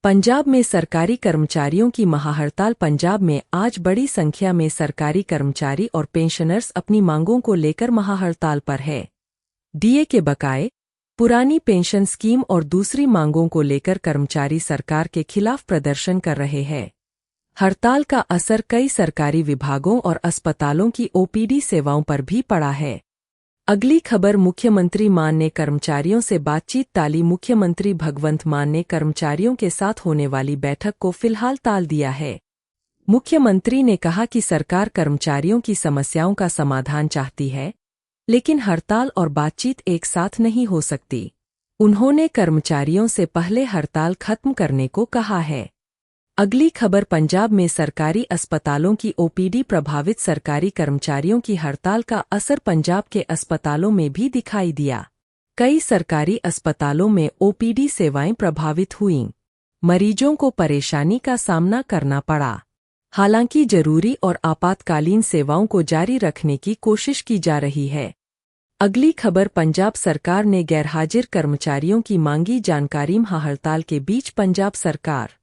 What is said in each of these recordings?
पंजाब में सरकारी कर्मचारियों की महाहड़ताल। पंजाब में आज बड़ी संख्या में सरकारी कर्मचारी और पेंशनर्स अपनी मांगों को लेकर महाहड़ताल पर है। डीए के बकाए, पुरानी पेंशन स्कीम और दूसरी मांगों को लेकर कर्मचारी सरकार के खिलाफ प्रदर्शन कर रहे हैं। हड़ताल का असर कई सरकारी विभागों और अस्पतालों की ओपीडी सेवाओं पर भी पड़ा है। अगली खबर, मुख्यमंत्री मान ने कर्मचारियों से बातचीत टाली। मुख्यमंत्री भगवंत मान ने कर्मचारियों के साथ होने वाली बैठक को फिलहाल टाल दिया है। मुख्यमंत्री ने कहा कि सरकार कर्मचारियों की समस्याओं का समाधान चाहती है, लेकिन हड़ताल और बातचीत एक साथ नहीं हो सकती। उन्होंने कर्मचारियों से पहले हड़ताल खत्म करने को कहा है। अगली खबर, पंजाब में सरकारी अस्पतालों की ओपीडी प्रभावित। सरकारी कर्मचारियों की हड़ताल का असर पंजाब के अस्पतालों में भी दिखाई दिया। कई सरकारी अस्पतालों में ओपीडी सेवाएं प्रभावित हुईं। मरीजों को परेशानी का सामना करना पड़ा। हालांकि जरूरी और आपातकालीन सेवाओं को जारी रखने की कोशिश की जा रही है। अगली खबर, पंजाब सरकार ने गैरहाजिर कर्मचारियों की मांगी जानकारी। महाहड़ताल के बीच पंजाब सरकार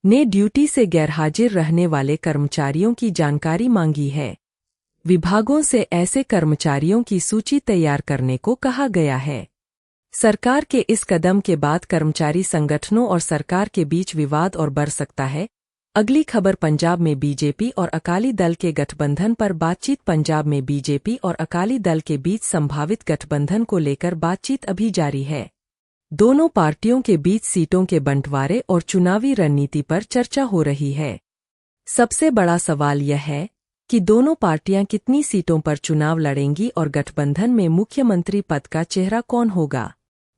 ने ड्यूटी से गैरहाजिर रहने वाले कर्मचारियों की जानकारी मांगी है। विभागों से ऐसे कर्मचारियों की सूची तैयार करने को कहा गया है। सरकार के इस कदम के बाद कर्मचारी संगठनों और सरकार के बीच विवाद और बढ़ सकता है। अगली खबर, पंजाब में बीजेपी और अकाली दल के गठबंधन पर बातचीत। पंजाब में बीजेपी और अकाली दल के बीच संभावित गठबंधन को लेकर बातचीत अभी जारी है। दोनों पार्टियों के बीच सीटों के बंटवारे और चुनावी रणनीति पर चर्चा हो रही है। सबसे बड़ा सवाल यह है कि दोनों पार्टियां कितनी सीटों पर चुनाव लड़ेंगी और गठबंधन में मुख्यमंत्री पद का चेहरा कौन होगा।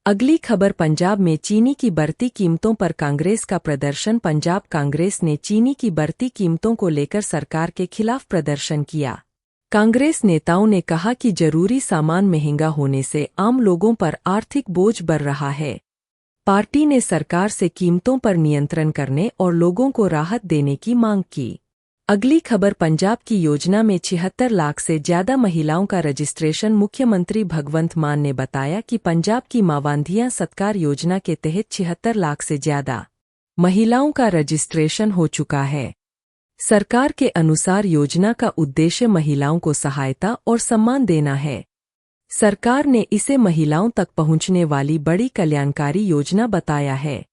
अगली खबर, पंजाब में चीनी की बढ़ती कीमतों पर कांग्रेस का प्रदर्शन। पंजाब कांग्रेस ने चीनी की बढ़ती कीमतों को लेकर सरकार के खिलाफ प्रदर्शन किया। कांग्रेस नेताओं ने कहा कि जरूरी सामान महंगा होने से आम लोगों पर आर्थिक बोझ बढ़ रहा है। पार्टी ने सरकार से कीमतों पर नियंत्रण करने और लोगों को राहत देने की मांग की। अगली खबर, पंजाब की योजना में 76 लाख से ज्यादा महिलाओं का रजिस्ट्रेशन। मुख्यमंत्री भगवंत मान ने बताया कि पंजाब की मावांधियां सत्कार योजना के तहत 76 लाख से ज्यादा महिलाओं का रजिस्ट्रेशन हो चुका है। सरकार के अनुसार योजना का उद्देश्य महिलाओं को सहायता और सम्मान देना है। सरकार ने इसे महिलाओं तक पहुंचने वाली बड़ी कल्याणकारी योजना बताया है।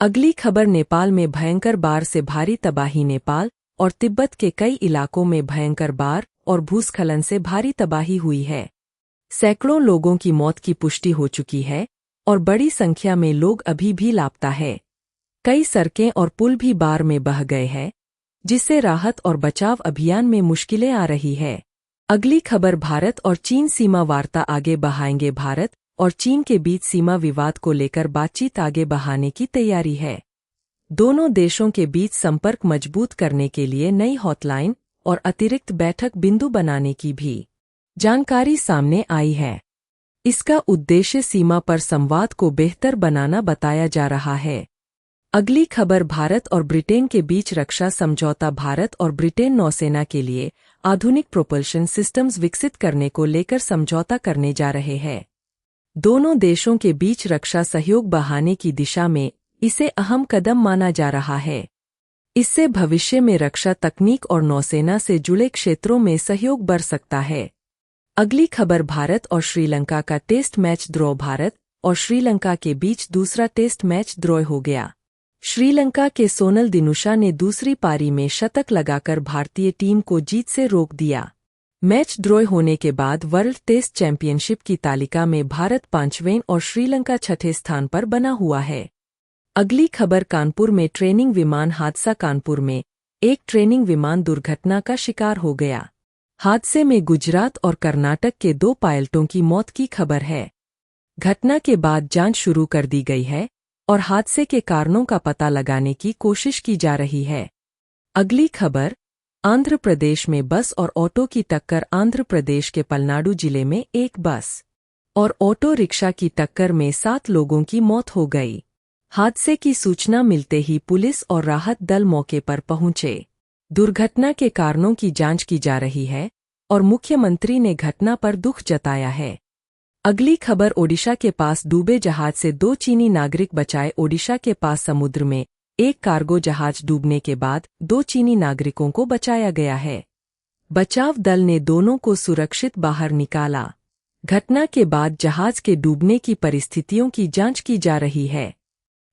अगली खबर, नेपाल में भयंकर बाढ़ से भारी तबाही। नेपाल और तिब्बत के कई इलाकों में भयंकर बाढ़ और भूस्खलन से भारी तबाही हुई है। सैकड़ों लोगों की मौत की पुष्टि हो चुकी है और बड़ी संख्या में लोग अभी भी लापता है। कई सड़कें और पुल भी बाढ़ में बह गए हैं, जिससे राहत और बचाव अभियान में मुश्किलें आ रही है। अगली खबर, भारत और चीन सीमा वार्ता आगे बढ़ाएंगे। भारत और चीन के बीच सीमा विवाद को लेकर बातचीत आगे बढ़ाने की तैयारी है। दोनों देशों के बीच संपर्क मजबूत करने के लिए नई हॉटलाइन और अतिरिक्त बैठक बिंदु बनाने की भी जानकारी सामने आई है। इसका उद्देश्य सीमा पर संवाद को बेहतर बनाना बताया जा रहा है। अगली खबर, भारत और ब्रिटेन के बीच रक्षा समझौता। भारत और ब्रिटेन नौसेना के लिए आधुनिक प्रोपल्शन सिस्टम्स विकसित करने को लेकर समझौता करने जा रहे हैं। दोनों देशों के बीच रक्षा सहयोग बढ़ाने की दिशा में इसे अहम कदम माना जा रहा है। इससे भविष्य में रक्षा तकनीक और नौसेना से जुड़े क्षेत्रों में सहयोग बढ़ सकता है। अगली खबर, भारत और श्रीलंका का टेस्ट मैच ड्रॉ। भारत और श्रीलंका के बीच दूसरा टेस्ट मैच ड्रॉ हो गया। श्रीलंका के सोनल दिनुशा ने दूसरी पारी में शतक लगाकर भारतीय टीम को जीत से रोक दिया। मैच ड्रॉ होने के बाद वर्ल्ड टेस्ट चैंपियनशिप की तालिका में भारत 5वें और श्रीलंका 6ठे स्थान पर बना हुआ है। अगली खबर, कानपुर में ट्रेनिंग विमान हादसा। कानपुर में एक ट्रेनिंग विमान दुर्घटना का शिकार हो गया। हादसे में गुजरात और कर्नाटक के 2 पायलटों की मौत की खबर है। घटना के बाद जांच शुरू कर दी गई है और हादसे के कारणों का पता लगाने की कोशिश की जा रही है। अगली खबर, आंध्र प्रदेश में बस और ऑटो की टक्कर। आंध्र प्रदेश के पलनाडु जिले में एक बस और ऑटो रिक्शा की टक्कर में 7 लोगों की मौत हो गई। हादसे की सूचना मिलते ही पुलिस और राहत दल मौके पर पहुंचे। दुर्घटना के कारणों की जांच की जा रही है और मुख्यमंत्री ने घटना पर दुख जताया है। अगली खबर, ओडिशा के पास डूबे जहाज से 2 चीनी नागरिक बचाए। ओडिशा के पास समुद्र में एक कार्गो जहाज डूबने के बाद 2 चीनी नागरिकों को बचाया गया है। बचाव दल ने दोनों को सुरक्षित बाहर निकाला। घटना के बाद जहाज के डूबने की परिस्थितियों की जांच की जा रही है।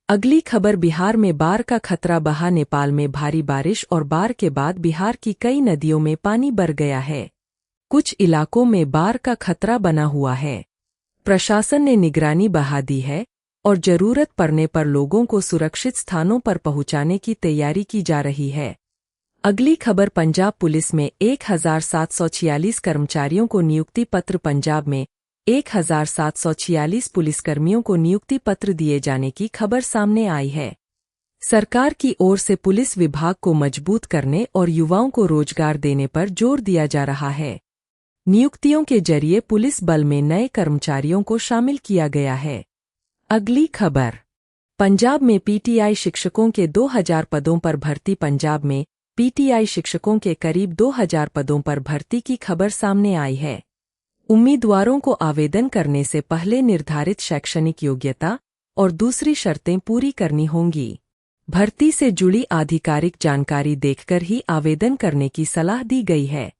अगली खबर, बिहार में बाढ़ का खतरा बढ़ा। नेपाल में भारी बारिश और बाढ़ के बाद बिहार की कई नदियों में पानी बढ़ गया है। कुछ इलाकों में बाढ़ का खतरा बना हुआ है। प्रशासन ने निगरानी बढ़ा दी है और जरूरत पड़ने पर लोगों को सुरक्षित स्थानों पर पहुंचाने की तैयारी की जा रही है। अगली खबर, पंजाब पुलिस में 1746 कर्मचारियों को नियुक्ति पत्र। पंजाब में 1746 पुलिसकर्मियों को नियुक्ति पत्र दिए जाने की खबर सामने आई है। सरकार की ओर से पुलिस विभाग को मजबूत करने और युवाओं को रोजगार देने पर जोर दिया जा रहा है। नियुक्तियों के जरिए पुलिस बल में नए कर्मचारियों को शामिल किया गया है। अगली खबर, पंजाब में पीटीआई शिक्षकों के 2000 पदों पर भर्ती। पंजाब में पीटीआई शिक्षकों के करीब 2000 पदों पर भर्ती की खबर सामने आई है। उम्मीदवारों को आवेदन करने से पहले निर्धारित शैक्षणिक योग्यता और दूसरी शर्तें पूरी करनी होंगी। भर्ती से जुड़ी आधिकारिक जानकारी देखकर ही आवेदन करने की सलाह दी गई है।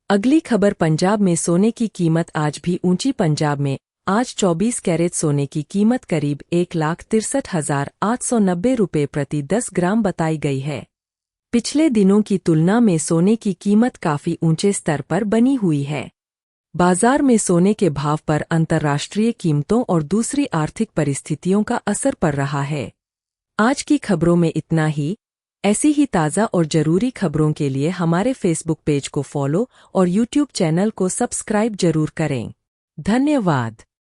अगली खबर, पंजाब में सोने की कीमत आज भी ऊंची। पंजाब में आज 24 कैरेट सोने की कीमत करीब 1,63,890 रुपये प्रति 10 ग्राम बताई गई है। पिछले दिनों की तुलना में सोने की कीमत काफी ऊंचे स्तर पर बनी हुई है। बाजार में सोने के भाव पर अंतर्राष्ट्रीय कीमतों और दूसरी आर्थिक परिस्थितियों का असर पड़ रहा है। आज की खबरों में इतना ही। ऐसी ही ताज़ा और जरूरी खबरों के लिए हमारे फेसबुक पेज को फॉलो और यूट्यूब चैनल को सब्सक्राइब जरूर करें। धन्यवाद।